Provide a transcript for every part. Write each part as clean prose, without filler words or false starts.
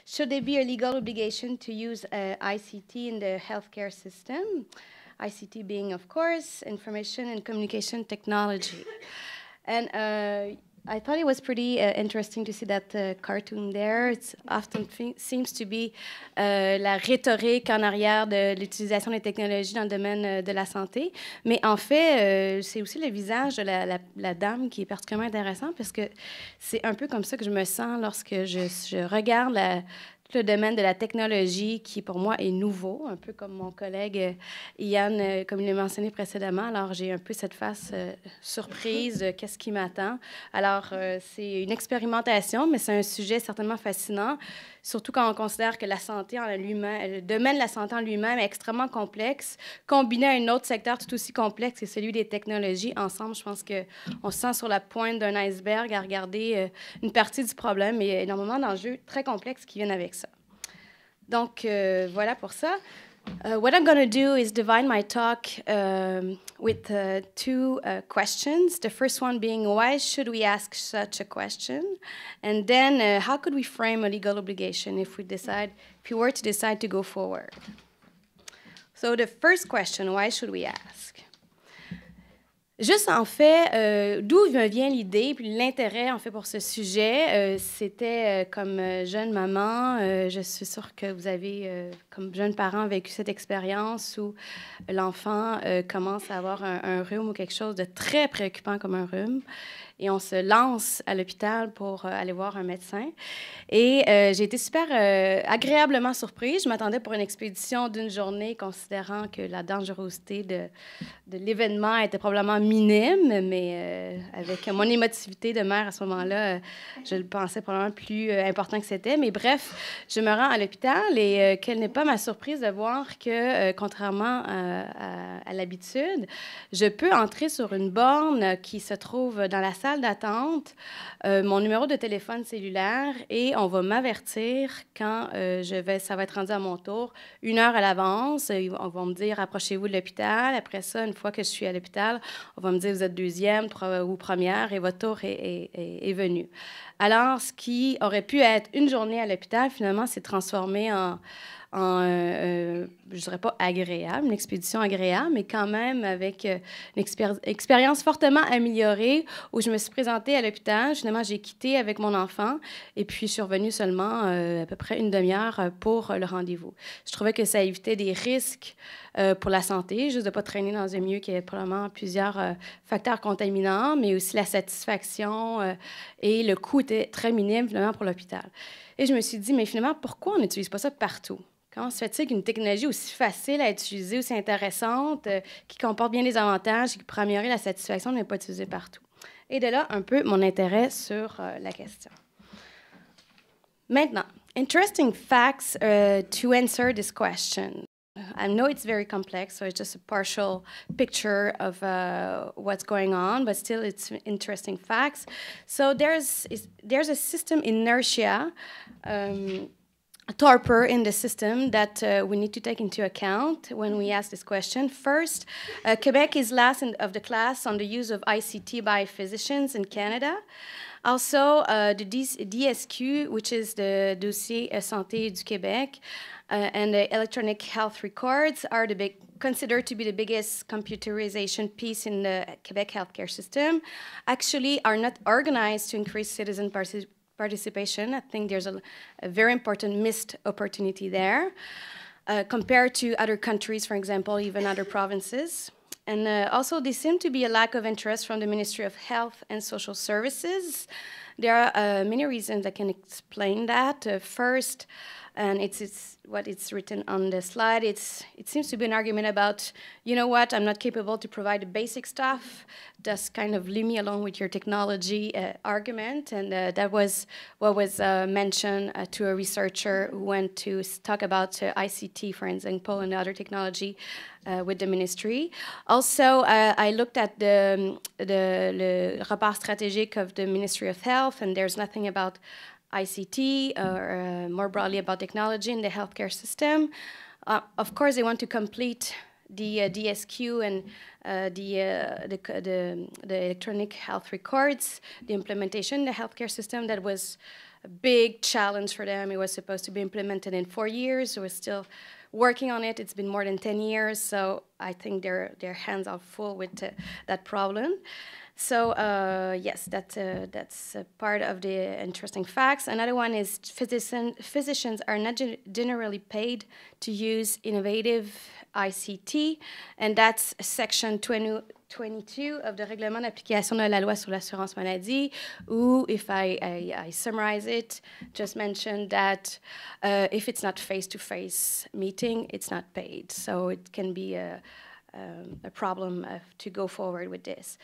Should there be a legal obligation to use ICT in the healthcare system? ICT being, of course, information and communication technology. And I thought it was pretty interesting to see that cartoon there. It often seems to be la rhétorique en arrière de l'utilisation des technologies dans le domaine de la santé. Mais en fait, c'est aussi le visage de la dame qui est particulièrement intéressant parce que c'est un peu comme ça que je me sens lorsque je regarde tout le domaine de la technologie qui, pour moi, est nouveau, un peu comme mon collègue Ian, comme il l'a mentionné précédemment. Alors, j'ai un peu cette face surprise de qu'est-ce qui m'attend. Alors, c'est une expérimentation, mais c'est un sujet certainement fascinant, surtout quand on considère que la santé en lui-même, le domaine de la santé en lui-même est extrêmement complexe, combiné à un autre secteur tout aussi complexe, c'est celui des technologies. Ensemble, je pense qu'on se sent sur la pointe d'un iceberg à regarder une partie du problème et énormément d'enjeux très complexes qui viennent avec ça. Donc, voilà pour ça. What I'm going to do is divide my talk with two questions. The first one being, why should we ask such a question? And then, how could we frame a legal obligation if we were to decide to go forward? So the first question, why should we ask? Juste, en fait, d'où me vient l'idée, puis l'intérêt, en fait, pour ce sujet, c'était comme jeune maman, je suis sûre que vous avez, comme jeune parent, vécu cette expérience où l'enfant commence à avoir un rhume ou quelque chose de très préoccupant comme un rhume. Et on se lance à l'hôpital pour aller voir un médecin. Et j'ai été super agréablement surprise. Je m'attendais pour une expédition d'une journée, considérant que la dangerosité de l'événement était probablement minime, mais avec mon émotivité de mère à ce moment-là, je le pensais probablement plus important que c'était. Mais bref, je me rends à l'hôpital et quelle n'est pas ma surprise de voir que, contrairement à l'habitude, je peux entrer sur une borne qui se trouve dans la salle d'attente, mon numéro de téléphone cellulaire et on va m'avertir quand ça va être rendu à mon tour, 1 heure à l'avance. On va me dire, approchez-vous de l'hôpital. Après ça, une fois que je suis à l'hôpital, on va me dire, vous êtes deuxième ou première et votre tour est venu. Alors, ce qui aurait pu être une journée à l'hôpital, finalement, s'est transformé en je dirais pas agréable, une expédition agréable, mais quand même avec une expérience fortement améliorée où je me suis présentée à l'hôpital. Finalement, j'ai quitté avec mon enfant et puis je suis revenue seulement à peu près une demi-heure pour le rendez-vous. Je trouvais que ça évitait des risques pour la santé, juste de ne pas traîner dans un milieu qui avait probablement plusieurs facteurs contaminants, mais aussi la satisfaction et le coût était très minime finalement pour l'hôpital. Et je me suis dit, mais finalement, pourquoi on n'utilise pas ça partout? Comment se fait-il qu'une technologie aussi facile à utiliser, aussi intéressante, qui comporte bien des avantages, qui pourrait améliorer la satisfaction, n'est pas utilisée partout? Et de là, un peu mon intérêt sur la question. Maintenant, interesting facts to answer this question. I know it's very complex, so it's just a partial picture of what's going on, but still it's interesting facts. So there's a system inertia, a torpor in the system that we need to take into account when we ask this question. First, Quebec is last of the class on the use of ICT by physicians in Canada. Also, the DSQ, which is the Dossier Santé du Québec, and the electronic health records are considered to be the biggest computerization piece in the Quebec healthcare system, actually are not organized to increase citizen participation. I think there's a very important missed opportunity there compared to other countries, for example, even other provinces. And also, there seems to be a lack of interest from the Ministry of Health and Social Services. There are many reasons that can explain that. First, and it's what it's written on the slide, it seems to be an argument about, you know what, I'm not capable to provide the basic stuff. Just kind of leave me alone with your technology argument. And that was what was mentioned to a researcher who went to talk about ICT, for example, and other technology with the ministry. Also, I looked at the rapport stratégique of the Ministry of Health, and there's nothing about ICT or more broadly about technology in the healthcare system. Of course, they want to complete the DSQ and the electronic health records, the implementation in the healthcare system that was a big challenge for them. It was supposed to be implemented in 4 years. We're still working on it. It's been more than 10 years, so I think their hands are full with that problem. So yes, that's a part of the interesting facts. Another one is physicians are not generally paid to use innovative ICT, and that's section 22 of the Règlement d'application de la loi sur l'assurance maladie, où, if I summarize it, just mentioned that if it's not face-to-face meeting, it's not paid. So it can be a problem to go forward with this.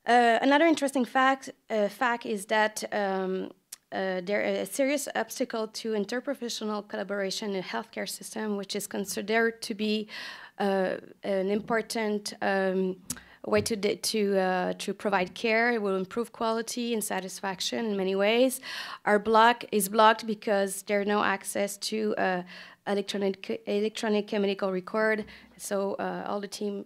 Another interesting fact is that there is a serious obstacle to interprofessional collaboration in the healthcare system, which is considered to be an important way to provide care. It will improve quality and satisfaction in many ways. Our block is blocked because there's no access to electronic medical record, so all the team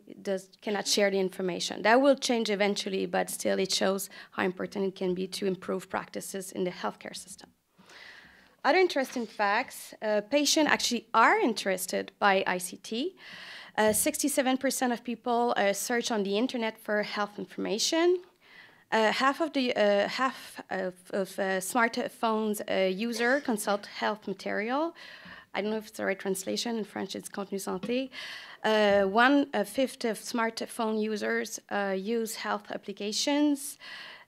cannot share the information. That will change eventually, but still it shows how important it can be to improve practices in the healthcare system. Other interesting facts, patients actually are interested by ICT. 67% of people search on the internet for health information. Half of smartphones user consult health material. I don't know if it's the right translation. In French, it's contenu santé. 1/5 of smartphone users use health applications.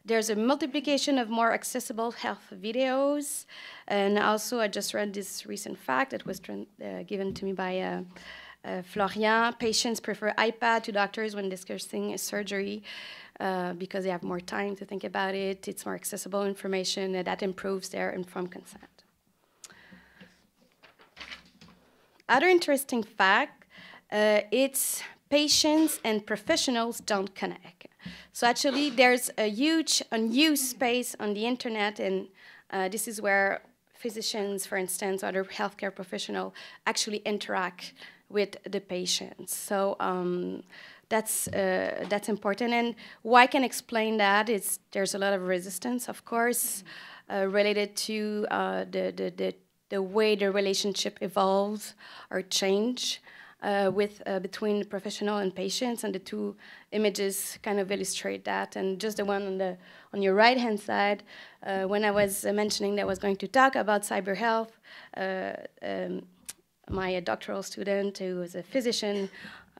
There's a multiplication of more accessible health videos. And also, I just read this recent fact that was given to me by Florian. Patients prefer iPad to doctors when discussing a surgery because they have more time to think about it. It's more accessible information, and that improves their informed consent. Other interesting fact, it's patients and professionals don't connect. So actually, there's a huge unused space on the internet, and this is where physicians, for instance, or other healthcare professionals actually interact with the patients. So that's important. And why I can explain that is there's a lot of resistance, of course, related to the way the relationship evolves or change between the professional and patients, and the two images kind of illustrate that. And just the one on your right-hand side, when I was mentioning that I was going to talk about cyber health, my doctoral student, who was a physician,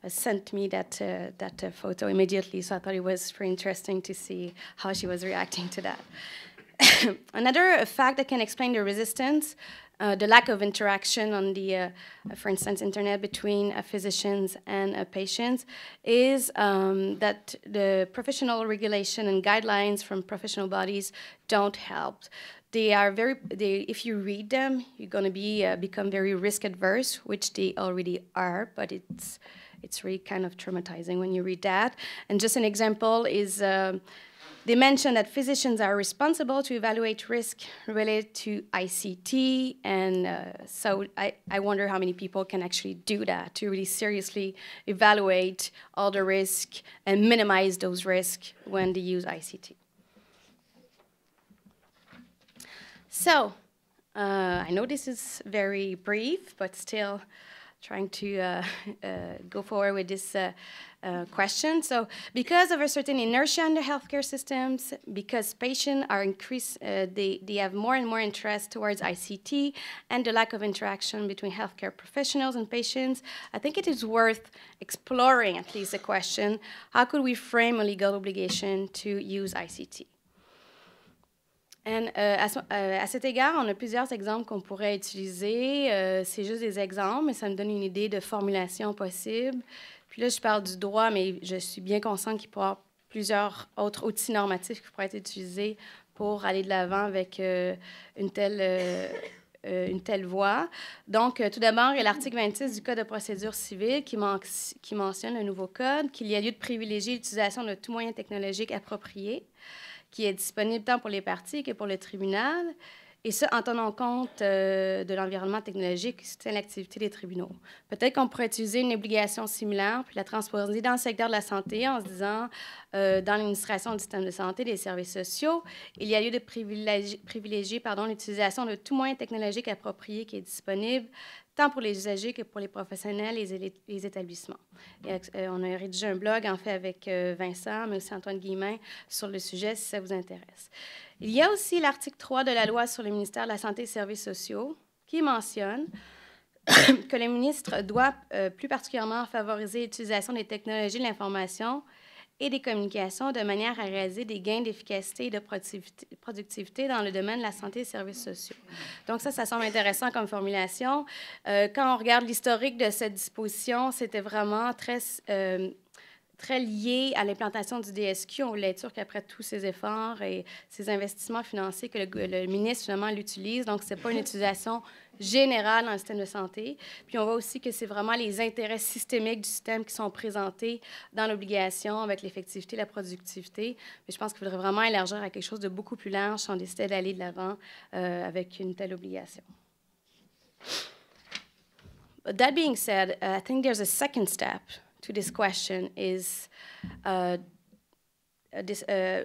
sent me that photo immediately, so I thought it was pretty interesting to see how she was reacting to that. Another fact that can explain the resistance, the lack of interaction on the, for instance, internet between physicians and patients, is that the professional regulation and guidelines from professional bodies don't help. They are if you read them, you're going to become very risk adverse, which they already are, but it's really kind of traumatizing when you read that. And just an example is they mention that physicians are responsible to evaluate risk related to ICT, and so I wonder how many people can actually do that, to really seriously evaluate all the risk and minimize those risks when they use ICT. So, I know this is very brief, but still trying to go forward with this question. So, because of a certain inertia in the healthcare systems, because patients are they have more and more interest towards ICT, and the lack of interaction between healthcare professionals and patients, I think it is worth exploring at least the question, how could we frame a legal obligation to use ICT? And, à cet égard, on a plusieurs exemples qu'on pourrait utiliser. C'est juste des exemples, mais ça me donne une idée de formulation possible. Puis là, je parle du droit, mais je suis bien consciente qu'il peut y avoir plusieurs autres outils normatifs qui pourraient être utilisés pour aller de l'avant avec une telle voie. Donc, tout d'abord, il y a l'article 26 du Code de procédure civile qui mentionne le nouveau code, qu'il y a lieu de privilégier l'utilisation de tout moyen technologique approprié, qui est disponible tant pour les parties que pour le tribunal, et ça en tenant compte de l'environnement technologique qui soutient l'activité des tribunaux. Peut-être qu'on pourrait utiliser une obligation similaire puis la transposer dans le secteur de la santé en se disant, dans l'administration du système de santé, des services sociaux, il y a lieu de privilégier l'utilisation de tout moyen technologique approprié qui est disponible, tant pour les usagers que pour les professionnels et les établissements. Et, on a rédigé un blog, en fait, avec Vincent, mais aussi Antoine Guillemin, sur le sujet, si ça vous intéresse. Il y a aussi l'article 3 de la loi sur le ministère de la Santé et des Services sociaux qui mentionne que le ministre doit plus particulièrement favoriser l'utilisation des technologies de l'information et des communications de manière à réaliser des gains d'efficacité et de productivité dans le domaine de la santé et des services sociaux. Donc ça semble intéressant comme formulation. Quand on regarde l'historique de cette disposition, c'était vraiment très lié à l'implantation du DSQ. On voulait être sûr qu'après tous ces efforts et ces investissements financiers que le ministre, finalement, l'utilise. Donc, ce n'est pas une utilisation générale dans le système de santé. Puis, on voit aussi que c'est vraiment les intérêts systémiques du système qui sont présentés dans l'obligation avec l'effectivité et la productivité. Mais je pense qu'il faudrait vraiment élargir à quelque chose de beaucoup plus large si on décidait d'aller de l'avant avec une telle obligation. But that being said, I think there's a second step to this question is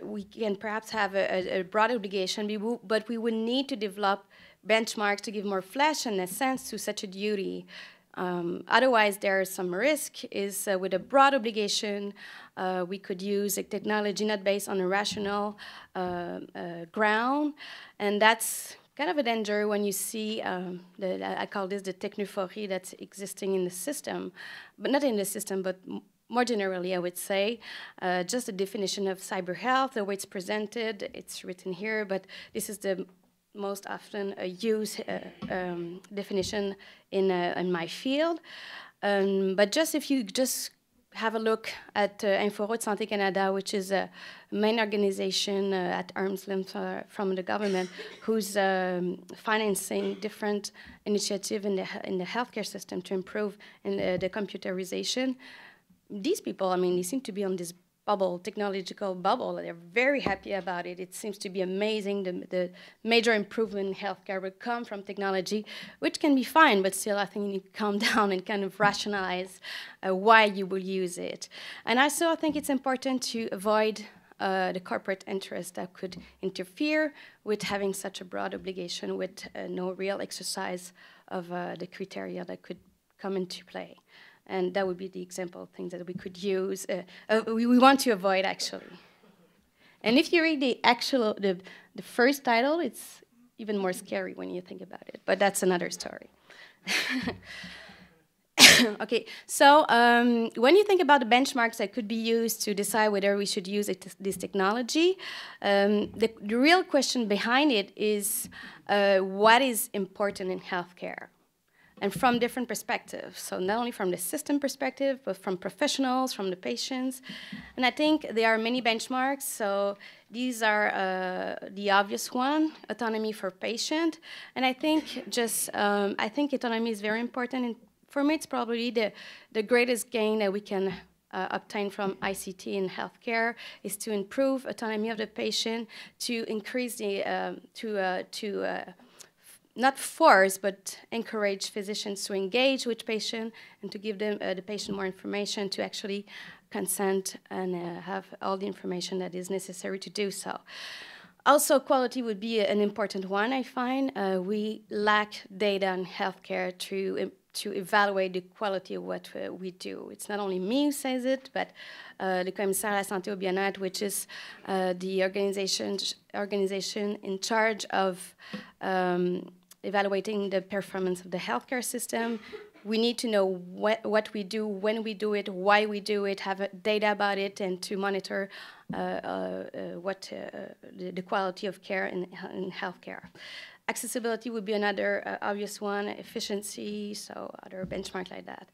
we can perhaps have a broad obligation, but we would need to develop benchmarks to give more flesh and a sense to such a duty. Otherwise, there is some risk is with a broad obligation, we could use a technology not based on a rational ground, and that's kind of a danger when you see, I call this the technophorie that's existing in the system, but not in the system, but more generally, I would say, just the definition of cyber health, the way it's presented, it's written here, but this is the most often used definition in my field. But just if you just have a look at Info de Santé Canada, which is a main organization at arm's length from the government, who's financing different initiatives in the healthcare system to improve the computerization. These people, I mean, they seem to be on this bubble, technological bubble. They're very happy about it. It seems to be amazing. The major improvement in healthcare will come from technology, which can be fine, but still I think you need to calm down and kind of rationalize why you will use it. And also I think it's important to avoid the corporate interest that could interfere with having such a broad obligation with no real exercise of the criteria that could come into play. And that would be the example of things that we could use. We want to avoid, actually. And if you read the first title, it's even more scary when you think about it. But that's another story. Okay, so when you think about the benchmarks that could be used to decide whether we should use this technology, the real question behind it is what is important in healthcare? And from different perspectives. So not only from the system perspective, but from professionals, from the patients. And I think there are many benchmarks. So these are the obvious one, autonomy for patient. And I think I think autonomy is very important. And for me, it's probably the greatest gain that we can obtain from ICT in healthcare is to improve autonomy of the patient, to increase the, not force, but encourage physicians to engage with patients and to give them the patient more information to actually consent and have all the information that is necessary to do so. Also, quality would be an important one, I find. We lack data in healthcare to evaluate the quality of what we do. It's not only me who says it, but the Commissaire à la Santé au Bien-être, which is the organization in charge of evaluating the performance of the healthcare system. We need to know what we do, when we do it, why we do it, have data about it, and to monitor the quality of care in healthcare. Accessibility would be another obvious one, efficiency, so other benchmark like that.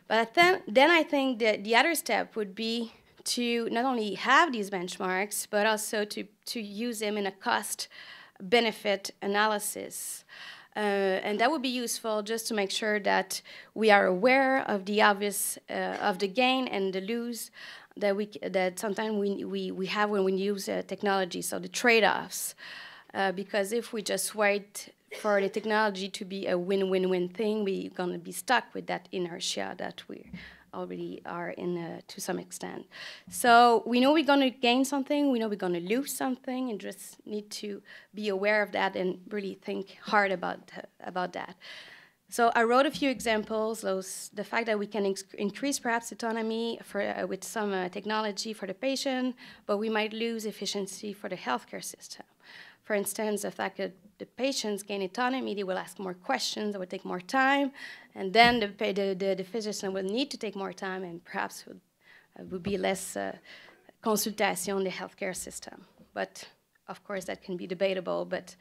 But then I think that the other step would be to not only have these benchmarks, but also to use them in a cost-benefit analysis. And that would be useful just to make sure that we are aware of the obvious, of the gain and the lose that sometimes we have when we use technology, so the trade-offs. because if we just wait for the technology to be a win-win-win thing, we're going to be stuck with that inertia that we already are in to some extent. So we know we're going to gain something, we know we're going to lose something, and just need to be aware of that and really think hard about that. So I wrote a few examples, the fact that we can increase perhaps autonomy with some technology for the patient, but we might lose efficiency for the healthcare system. For instance, the fact that the patients gain autonomy, they will ask more questions, it will take more time, and then the physician will need to take more time, and perhaps would be less consultation in the healthcare system. But of course, that can be debatable, but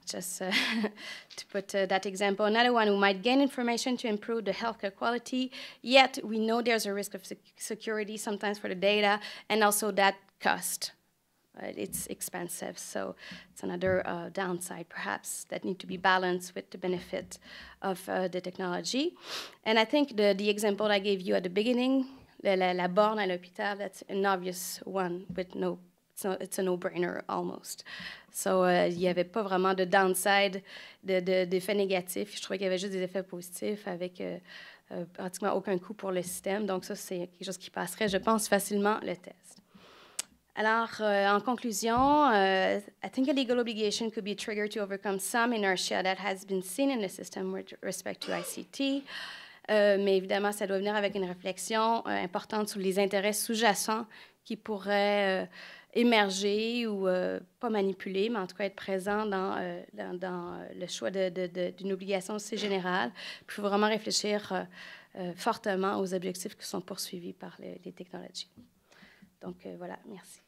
just to put that example. Another one who might gain information to improve the healthcare quality, yet we know there's a risk of security sometimes for the data, and also that cost. It's expensive, so it's another downside, perhaps, that need to be balanced with the benefit of the technology. And I think the example I gave you at the beginning, la borne à l'hôpital, that's an obvious one with no, it's a no-brainer almost. So il n'y avait pas vraiment de downside, d'effets négatifs. Je trouvais qu'il y avait juste des effets positifs avec pratiquement aucun coût pour le système. Donc ça, c'est quelque chose qui passerait, je pense, facilement le test. Alors, en conclusion, I think a legal obligation could be triggered to overcome some inertia that has been seen in the system with respect to ICT. Mais évidemment, ça doit venir avec une réflexion importante sur les intérêts sous-jacents qui pourraient émerger ou pas manipuler, mais en tout cas être présents dans le choix d'une obligation aussi générale. Il faut vraiment réfléchir fortement aux objectifs qui sont poursuivis par les technologies. Donc voilà, merci.